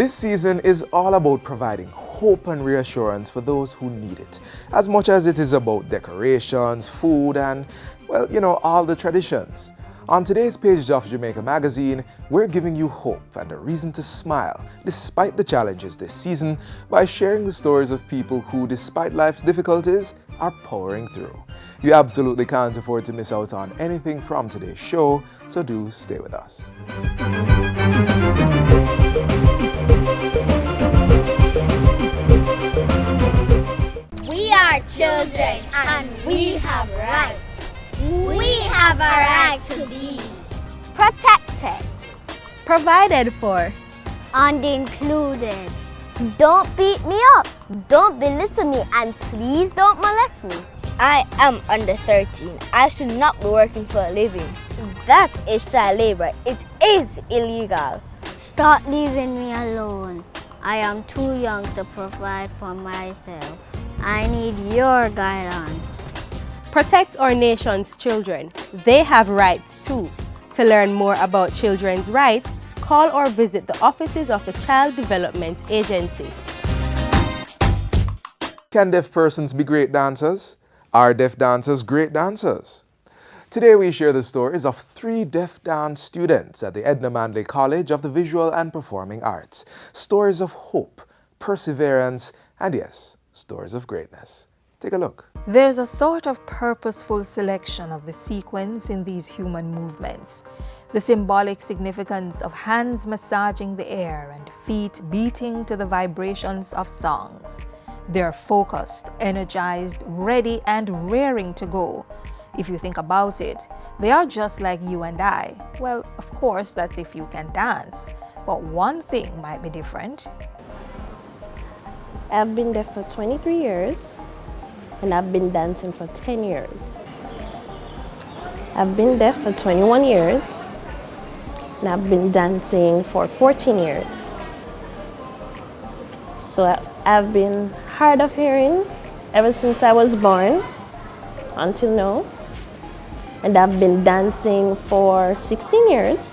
This season is all about providing hope and reassurance for those who need it, as much as it is about decorations, food, and, well, all the traditions. On today's page of Jamaica magazine, we're giving you hope and a reason to smile despite the challenges this season by sharing the stories of people who, despite life's difficulties, are powering through. You absolutely can't afford to miss out on anything from today's show, so do stay with us. We are children and we have rights. We have a right to be protected, provided for, and included. Don't beat me up, don't belittle me, and please don't molest me. I am under 13. I should not be working for a living. That is child labor. It is illegal. Stop leaving me alone. I am too young to provide for myself. I need your guidance. Protect our nation's children. They have rights too. To learn more about children's rights, call or visit the offices of the Child Development Agency. Can deaf persons be great dancers? Are deaf dancers great dancers? Today we share the stories of 3 deaf dance students at the Edna Manley College of the Visual and Performing Arts. Stories of hope, perseverance, and yes, stories of greatness. Take a look. There's a sort of purposeful selection of the sequence in these human movements. The symbolic significance of hands massaging the air and feet beating to the vibrations of songs. They're focused, energized, ready, and raring to go. If you think about it, they are just like you and I. Well, of course, that's if you can dance. But one thing might be different. I've been deaf for 23 years. And I've been dancing for 10 years. I've been deaf for 21 years, and I've been dancing for 14 years. So I've been hard of hearing ever since I was born until now, and I've been dancing for 16 years.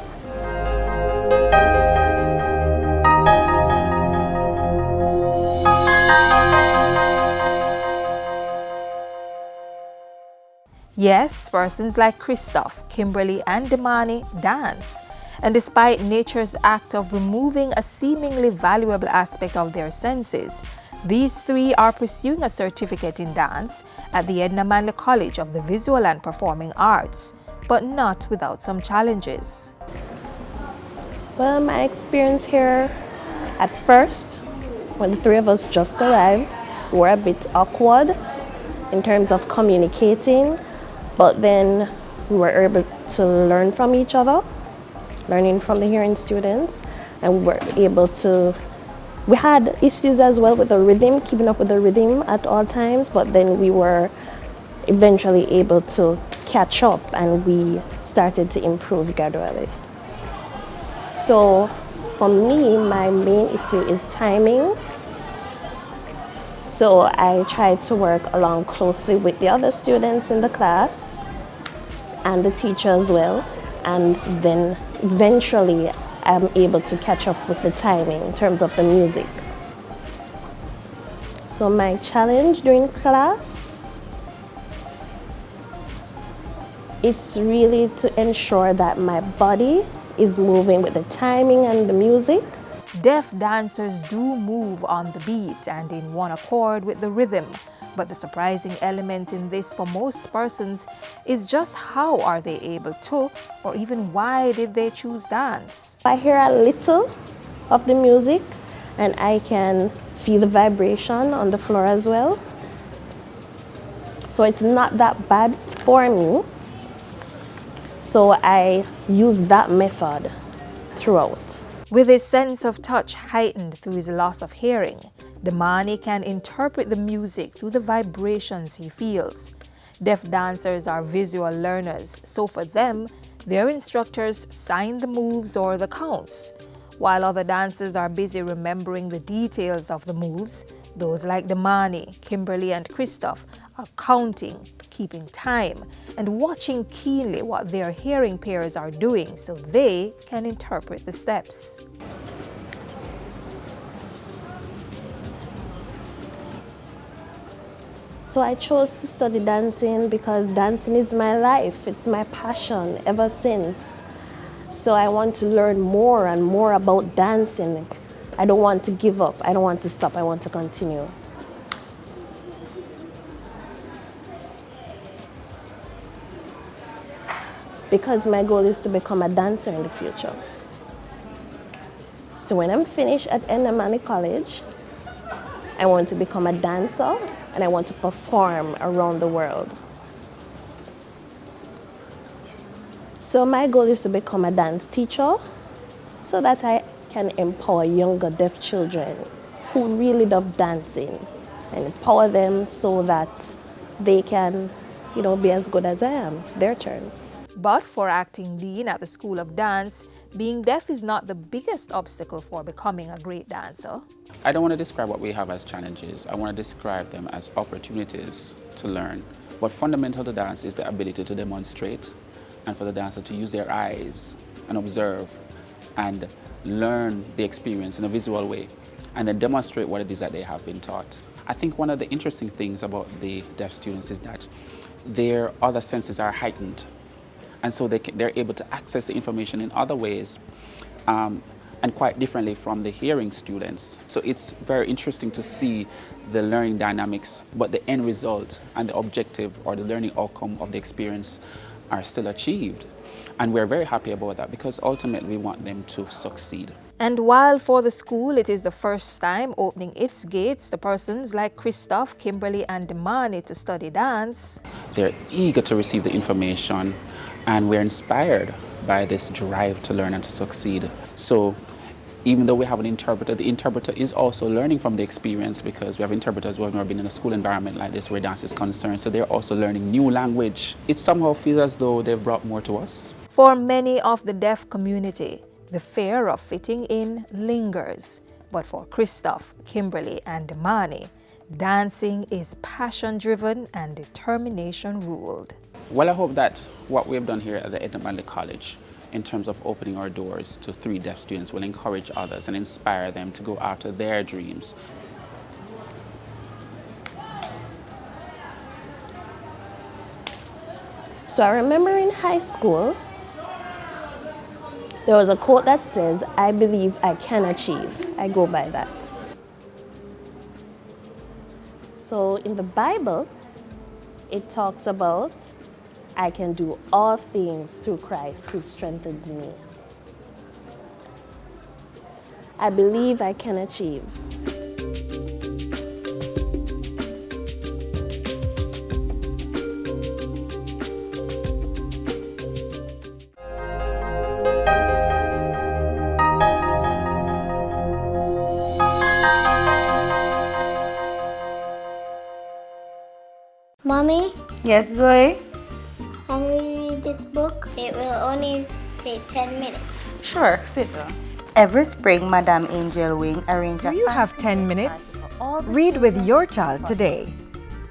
Yes, persons like Christoph, Kimberly, and Damani dance. And despite nature's act of removing a seemingly valuable aspect of their senses, these 3 are pursuing a certificate in dance at the Edna Manley College of the Visual and Performing Arts, but not without some challenges. Well, my experience here at first, when the 3 of us just arrived, were a bit awkward in terms of communicating. But then we were able to learn from each other, learning from the hearing students, and we were able to, we had issues as well with the rhythm, keeping up with the rhythm at all times, but then we were eventually able to catch up and we started to improve gradually. So for me, my main issue is timing. So I try to work along closely with the other students in the class and the teacher as well. And then eventually I'm able to catch up with the timing in terms of the music. So my challenge during class, it's really to ensure that my body is moving with the timing and the music. Deaf dancers do move on the beat and in one accord with the rhythm, but the surprising element in this for most persons is just how are they able to, or even why did they choose dance? I hear a little of the music and I can feel the vibration on the floor as well. So it's not that bad for me. So I use that method throughout. With his sense of touch heightened through his loss of hearing, Damani can interpret the music through the vibrations he feels. Deaf dancers are visual learners, so for them, their instructors sign the moves or the counts. While other dancers are busy remembering the details of the moves, those like Damani, Kimberly, and Christoph are counting, keeping time, and watching keenly what their hearing peers are doing so they can interpret the steps. So I chose to study dancing because dancing is my life. It's my passion ever since. So I want to learn more and more about dancing. I don't want to give up. I don't want to stop. I want to continue. Because my goal is to become a dancer in the future. So when I'm finished at Endemani College, I want to become a dancer and I want to perform around the world. So my goal is to become a dance teacher so that I can empower younger deaf children who really love dancing and empower them so that they can, be as good as I am. It's their turn. But for acting dean at the School of Dance, being deaf is not the biggest obstacle for becoming a great dancer. I don't want to describe what we have as challenges. I want to describe them as opportunities to learn. But fundamental to dance is the ability to demonstrate and for the dancer to use their eyes and observe and learn the experience in a visual way and then demonstrate what it is that they have been taught. I think one of the interesting things about the deaf students is that their other senses are heightened. And so they're able to access the information in other ways and quite differently from the hearing students. So it's very interesting to see the learning dynamics, but the end result and the objective or the learning outcome of the experience are still achieved. And we're very happy about that because ultimately we want them to succeed. And while for the school it is the first time opening its gates to persons like Christoph, Kimberly and Damani to study dance, they're eager to receive the information and we're inspired by this drive to learn and to succeed. So even though we have an interpreter, the interpreter is also learning from the experience because we have interpreters who have never been in a school environment like this where dance is concerned. So they're also learning new language. It somehow feels as though they've brought more to us. For many of the deaf community, the fear of fitting in lingers. But for Christoph, Kimberly and Damani, dancing is passion-driven and determination-ruled. Well, I hope that what we have done here at the Endemani College in terms of opening our doors to 3 deaf students will encourage others and inspire them to go after their dreams. So I remember in high school, there was a quote that says, "I believe I can achieve." I go by that. So in the Bible, it talks about, "I can do all things through Christ who strengthens me." I believe I can achieve. Mommy, Yes, Zoe? can we read this book? It will only take 10 minutes. Sure, sit down. Every spring, Madame Angel Wing arranges. Do you have 10 minutes? Read with your child today.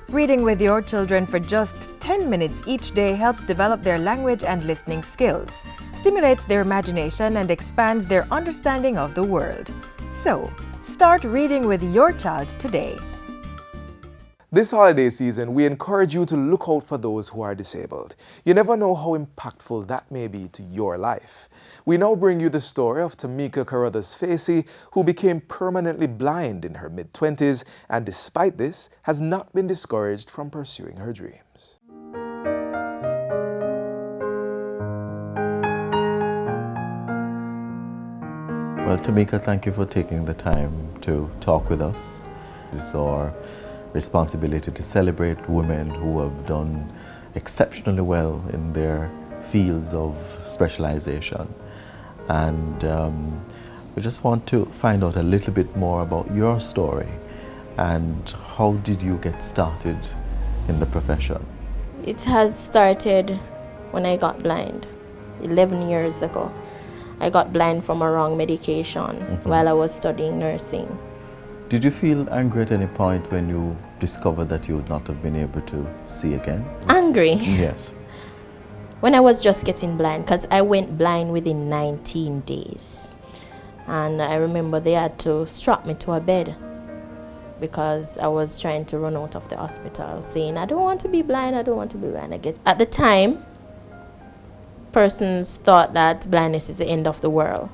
Reading with your children for just 10 minutes each day helps develop their language and listening skills, stimulates their imagination, and expands their understanding of the world. So, start reading with your child today. This holiday season, we encourage you to look out for those who are disabled. You never know how impactful that may be to your life. We now bring you the story of Tamika Carruthers-Facey, who became permanently blind in her mid-20s and despite this, has not been discouraged from pursuing her dreams. Well, Tamika, thank you for taking the time to talk with us. It's our responsibility to celebrate women who have done exceptionally well in their fields of specialization. And we just want to find out a little bit more about your story and how did you get started in the profession? It has started when I got blind, 11 years ago. I got blind from a wrong medication while I was studying nursing. Did you feel angry at any point when you discovered that you would not have been able to see again? Angry? Yes. When I was just getting blind, because I went blind within 19 days. And I remember they had to strap me to a bed. because I was trying to run out of the hospital saying, I don't want to be blind, I don't want to be blind. At the time, persons thought that blindness is the end of the world.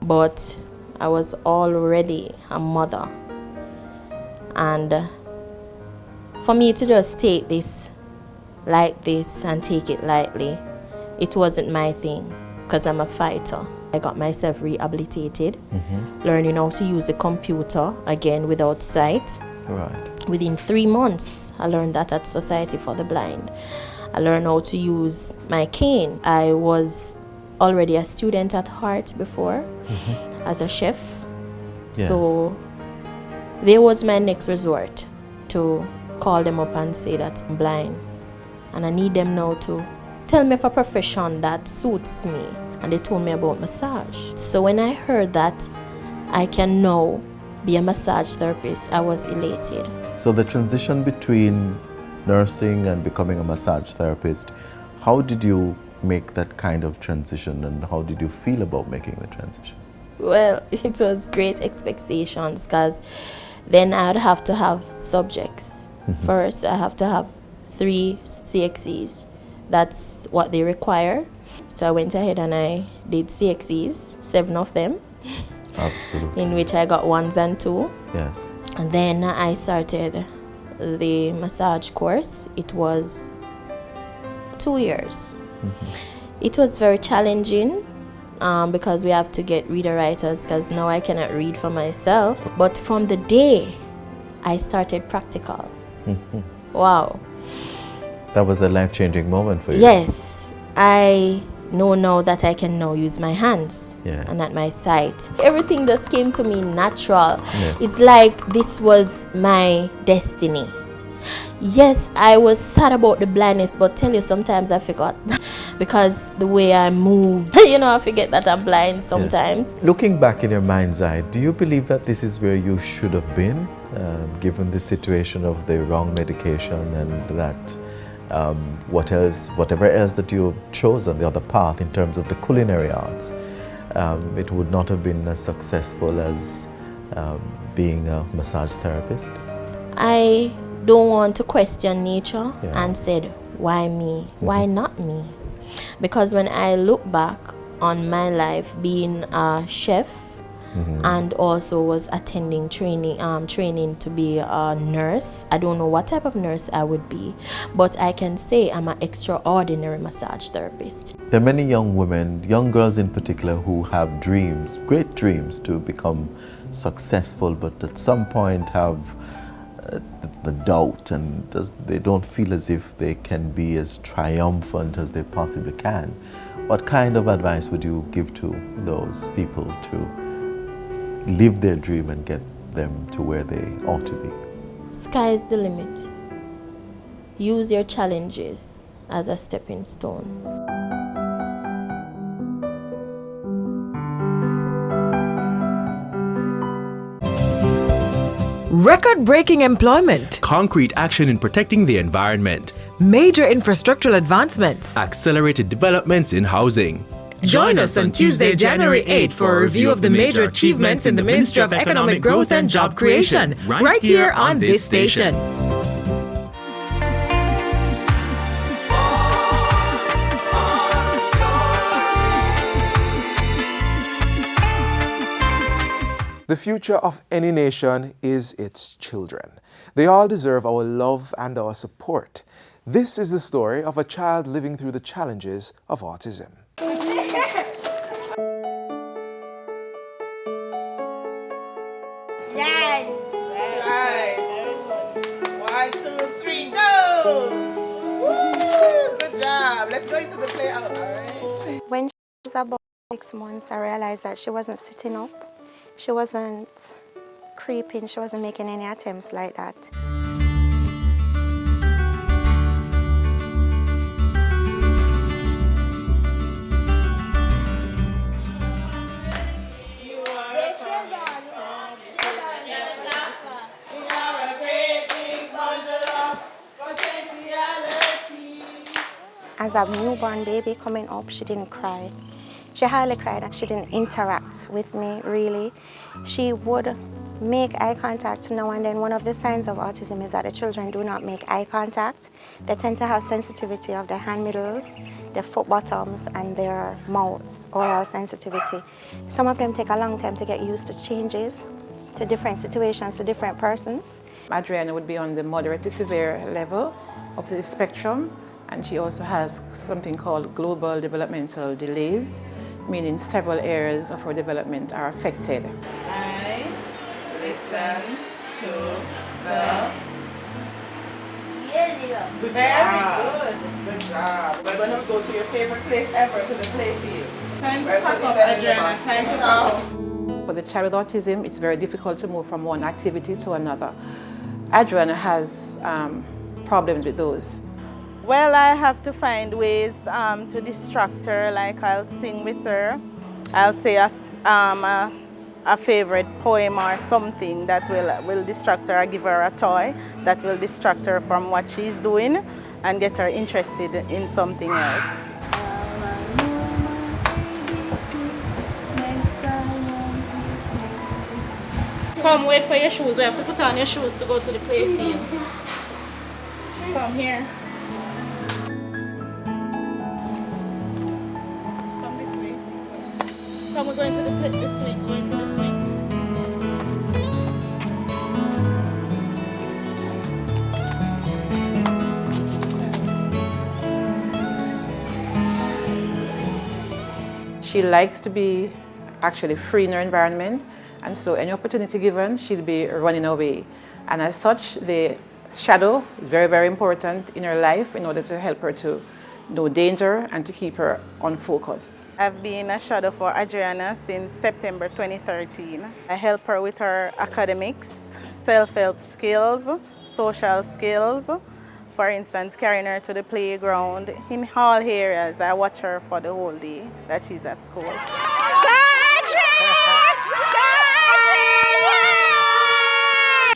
But I was already a mother. And for me to just take this like this and take it lightly, it wasn't my thing, because I'm a fighter. I got myself rehabilitated, learning how to use a computer again without sight. Right. Within 3 months, I learned that at Society for the Blind. I learned how to use my cane. I was already a student at heart before, as a chef. Yes. So there was my next resort, to call them up and say that I'm blind. And I need them now to tell me of a profession that suits me. And they told me about massage. So when I heard that I can now be a massage therapist, I was elated. So the transition between nursing and becoming a massage therapist, how did you make that kind of transition, and how did you feel about making the transition? Well, it was great expectations, because then I'd have to have subjects. First, I have to have 3 CXEs. That's what they require. So I went ahead and I did CXEs, 7 of them. Absolutely. In which I got 1s and 2. Yes. And then I started the massage course. It was 2 years. It was very challenging because we have to get reader writers, because now I cannot read for myself. But from the day I started practical, wow. That was the life-changing moment for you. Yes, I know now that I can now use my hands and at my sight. Everything just came to me natural. Yes. It's like this was my destiny. Yes, I was sad about the blindness, but tell you, sometimes I forgot because the way I moved, I forget that I'm blind sometimes. Yes. Looking back in your mind's eye, do you believe that this is where you should have been, given the situation of the wrong medication and that whatever else that you chose on the other path in terms of the culinary arts, it would not have been as successful as being a massage therapist? I don't want to question nature and said, why me? Why not me? Because when I look back on my life being a chef and also was attending training to be a nurse, I don't know what type of nurse I would be, but I can say I'm an extraordinary massage therapist. There are many young women, young girls in particular, who have dreams, great dreams to become successful, but at some point have the doubt, and they don't feel as if they can be as triumphant as they possibly can. What kind of advice would you give to those people to live their dream and get them to where they ought to be? Sky's the limit. Use your challenges as a stepping stone. Record-breaking employment. Concrete action in protecting the environment. Major infrastructural advancements. Accelerated developments in housing. Join us on Tuesday, January 8th for a review of the major achievements in the Ministry of Economic Growth and Job Creation, right here on this station. The future of any nation is its children. They all deserve our love and our support. This is the story of a child living through the challenges of autism. Slide. Slide. 1, 2, 3, go! Woo! Good job. Let's go into the play out, all right? When she was about 6 months, I realized that she wasn't sitting up. She wasn't creeping. She wasn't making any attempts like that. As a newborn baby coming up, she didn't cry. She hardly cried and she didn't interact with me, really. She would make eye contact now and then. One of the signs of autism is that the children do not make eye contact. They tend to have sensitivity of their hand middles, their foot bottoms, and their mouths, oral sensitivity. Some of them take a long time to get used to changes, to different situations, to different persons. Adriana would be on the moderate to severe level of the spectrum, and she also has something called global developmental delays, meaning several areas of her development are affected. Listen to the... Very good. Good job. We're going to go to your favorite place ever, to the play field. Time to pack up, Adriana. Time to pack up. For the child with autism, it's very difficult to move from one activity to another. Adriana has problems with those. Well, I have to find ways to distract her, like I'll sing with her. I'll say a favorite poem or something that will distract her. I give her a toy that will distract her from what she's doing and get her interested in something else. Come, wait for your shoes. We have to put on your shoes to go to the play field. Come here. Come this way. Come, we're going to the swing. Going to the swing. She likes to be actually free in her environment, and so any opportunity given, she'll be running away. And as such, the shadow is very, very important in her life in order to help her to know danger and to keep her on focus. I've been a shadow for Adriana since September 2013. I help her with her academics, self-help skills, social skills. For instance, carrying her to the playground. In all areas, I watch her for the whole day that she's at school.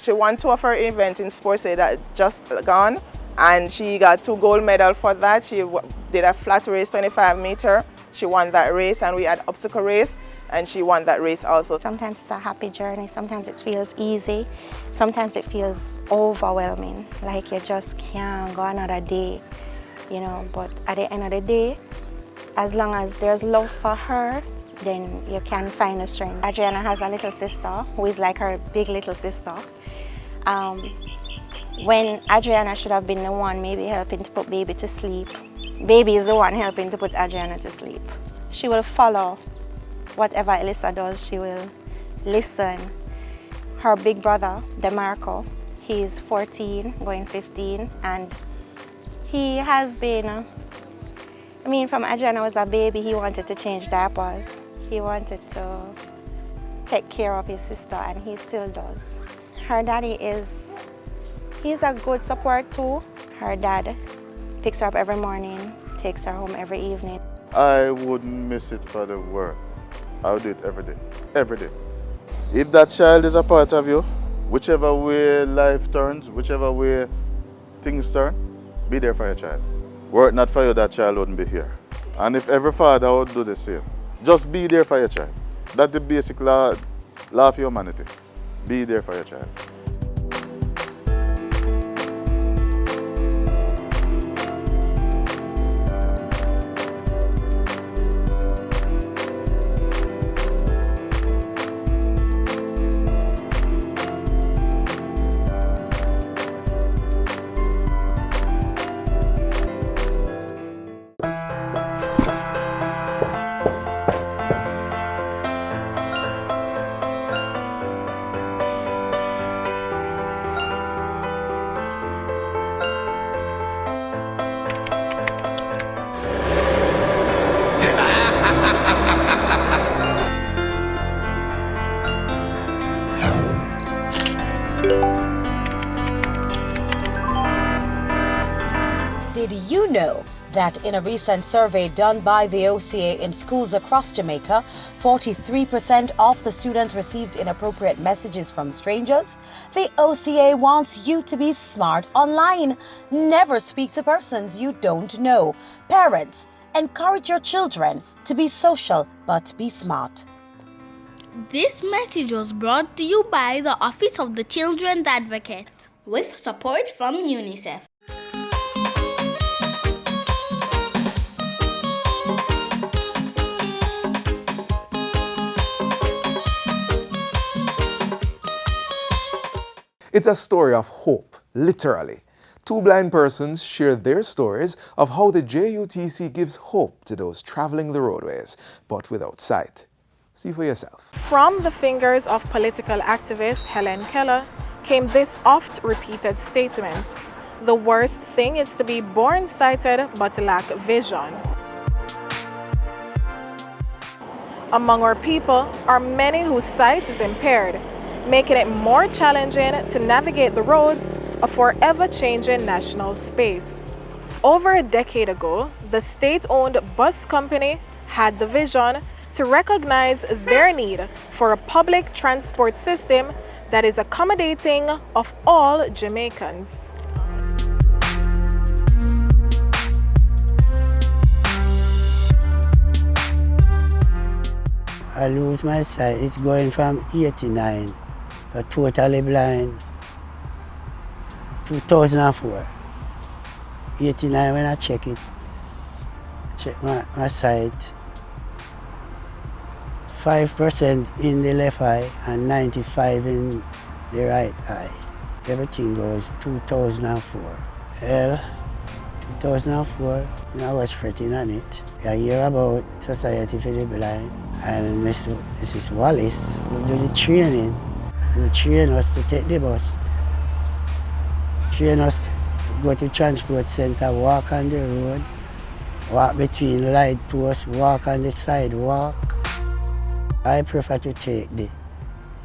She won 2 of her events in sports that just gone, and she got 2 gold medals for that. She did a flat race, 25 meter. She won that race, and we had obstacle race, and she won that race also. Sometimes it's a happy journey, sometimes it feels easy, sometimes it feels overwhelming, like you just can't go another day, you know. But at the end of the day, as long as there's love for her, then you can find a strength. Adriana has a little sister who is like her big little sister. When Adriana should have been the one maybe helping to put baby to sleep, baby is the one helping to put Adriana to sleep. She will follow whatever Elisa does. She will listen. Her big brother, DeMarco, he's 14, going 15, and he has been, from Adriana was a baby, he wanted to change diapers. He wanted to take care of his sister, and he still does. Her daddy he's a good support too. Her dad picks her up every morning, takes her home every evening. I wouldn't miss it for the world. I would do it every day, every day. If that child is a part of you, whichever way life turns, whichever way things turn, be there for your child. Were it not for you, that child wouldn't be here. And if every father would do the same, just be there for your child. That's the basic law of humanity. Be there for your child. Did you know that in a recent survey done by the OCA in schools across Jamaica, 43% of the students received inappropriate messages from strangers? The OCA wants you to be smart online. Never speak to persons you don't know. Parents, encourage your children to be social but be smart. This message was brought to you by the Office of the Children's Advocate with support from UNICEF. It's a story of hope, literally. Two blind persons share their stories of how the JUTC gives hope to those traveling the roadways, but without sight. See for yourself. From the fingers of political activist Helen Keller came this oft-repeated statement: the worst thing is to be born sighted but lack vision. Among our people are many whose sight is impaired, making it more challenging to navigate the roads of our ever-changing national space. Over a decade ago, the state-owned bus company had the vision to recognize their need for a public transport system that is accommodating of all Jamaicans. I lose my sight. It's going from 89, totally blind, 2004. 89 when I check my sight, 5% in the left eye and 95 in the right eye. Everything goes 2004. Well, 2004, I was fretting on it. I hear about Society for the Blind and Mrs. Wallace, who do the training, who train us to take the bus. Train us to go to transport center, walk on the road, walk between light posts, walk on the sidewalk. I prefer to take the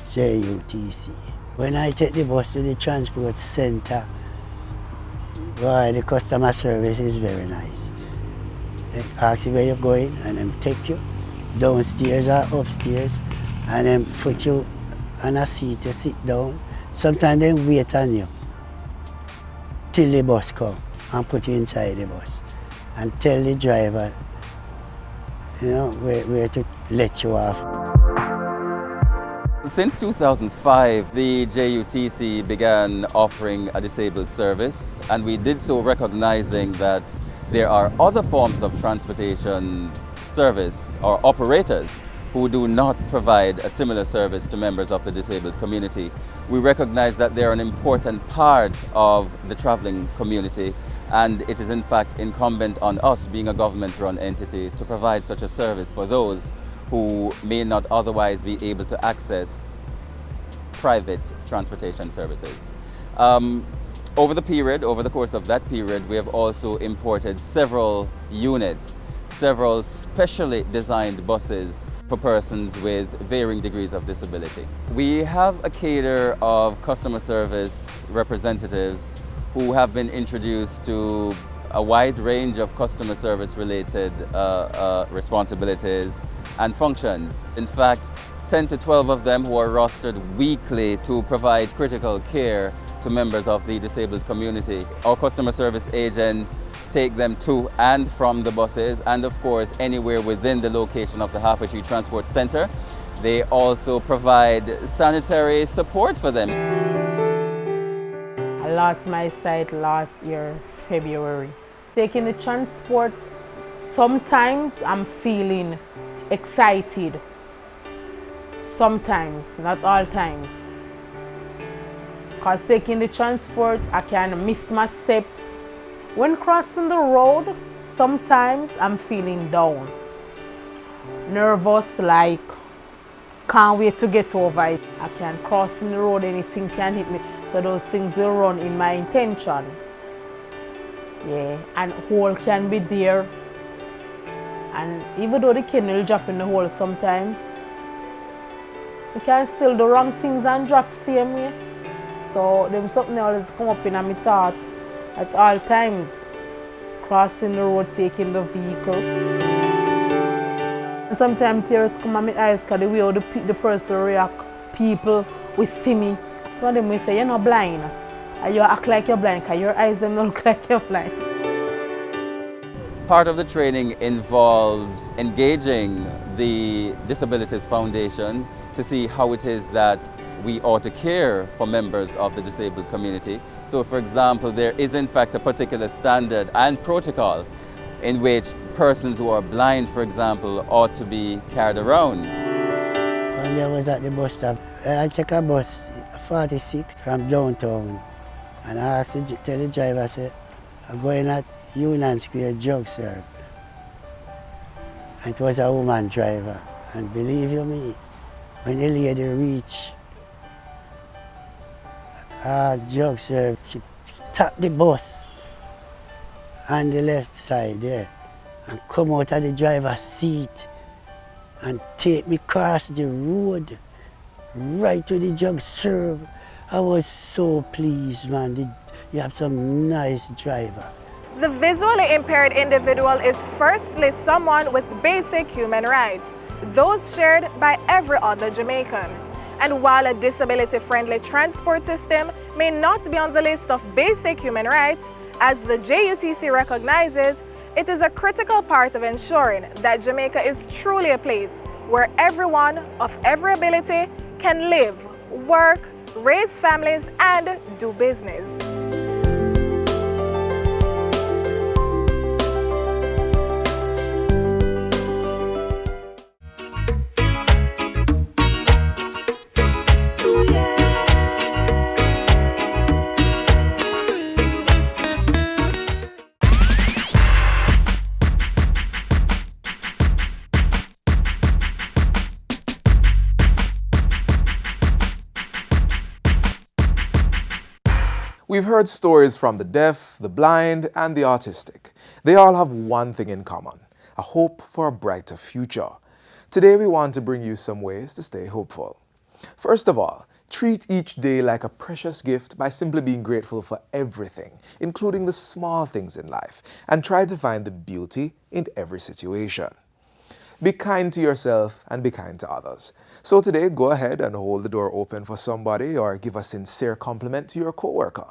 JUTC. When I take the bus to the transport center, boy, the customer service is very nice. They ask you where you're going and then take you downstairs or upstairs and then put you on a seat to sit down. Sometimes they wait on you till the bus comes and put you inside the bus and tell the driver, where to let you off. Since 2005, the JUTC began offering a disabled service, and we did so recognizing that there are other forms of transportation service or operators who do not provide a similar service to members of the disabled community. We recognize that they're an important part of the traveling community, and it is in fact incumbent on us, being a government-run entity, to provide such a service for those who may not otherwise be able to access private transportation services. Over the course of that period, we have also imported several units, several specially designed buses for persons with varying degrees of disability. We have a cadre of customer service representatives who have been introduced to a wide range of customer service related responsibilities and functions. In fact, 10 to 12 of them who are rostered weekly to provide critical care to members of the disabled community. Our customer service agents take them to and from the buses, and of course anywhere within the location of the Halfway Tree Transport Center. They also provide sanitary support for them. I lost my sight last year, February. Taking the transport, sometimes I'm feeling excited. Sometimes, not all times. Because taking the transport, I can miss my steps. When crossing the road, sometimes I'm feeling down. Nervous, like, can't wait to get over it. I can cross in the road, anything can hit me. So those things will run in my intention. Yeah, and hole can be there. And even though the cane will drop in the hole sometime, you can still do wrong things and drop same way. So them something always come up in my thought at all times. Crossing the road, taking the vehicle. And sometimes tears come at my eyes because the way how the person react, people will see me. Some of them will say, you're not blind. And you act like you're blind because your eyes don't look like you're blind. Part of the training involves engaging the Disabilities Foundation to see how it is that we ought to care for members of the disabled community. So for example, there is in fact a particular standard and protocol in which persons who are blind, for example, ought to be carried around. One day I was at the bus stop. I took a bus 46 from downtown, and I asked tell the driver, I said, I'm going at Union Square Jug Serve. And it was a woman driver, and believe you me, when the lady reached Jug Serve, she stopped the bus on the left side there and come out of the driver's seat and take me across the road right to the Jug Serve. I was so pleased, man. You have some nice driver. The visually impaired individual is firstly someone with basic human rights, those shared by every other Jamaican. And while a disability-friendly transport system may not be on the list of basic human rights, as the JUTC recognizes, it is a critical part of ensuring that Jamaica is truly a place where everyone of every ability can live, work, raise families, and do business. We've heard stories from the deaf, the blind, and the autistic. They all have one thing in common: a hope for a brighter future. Today we want to bring you some ways to stay hopeful. First of all, treat each day like a precious gift by simply being grateful for everything, including the small things in life, and try to find the beauty in every situation. Be kind to yourself and be kind to others. So today, go ahead and hold the door open for somebody or give a sincere compliment to your coworker.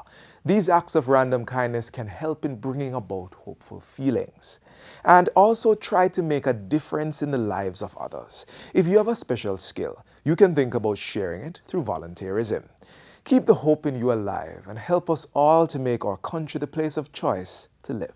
These acts of random kindness can help in bringing about hopeful feelings. And also try to make a difference in the lives of others. If you have a special skill, you can think about sharing it through volunteerism. Keep the hope in you alive and help us all to make our country the place of choice to live.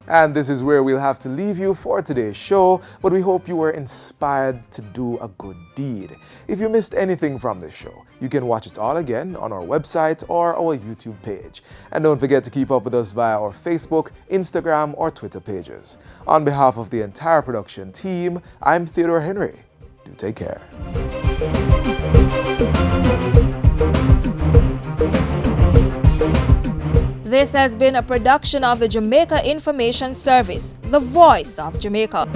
And this is where we'll have to leave you for today's show, but we hope you were inspired to do a good deed. If you missed anything from this show, you can watch it all again on our website or our YouTube page. And don't forget to keep up with us via our Facebook, Instagram, or Twitter pages. On behalf of the entire production team, I'm Theodore Henry. Do take care. This has been a production of the Jamaica Information Service, the voice of Jamaica.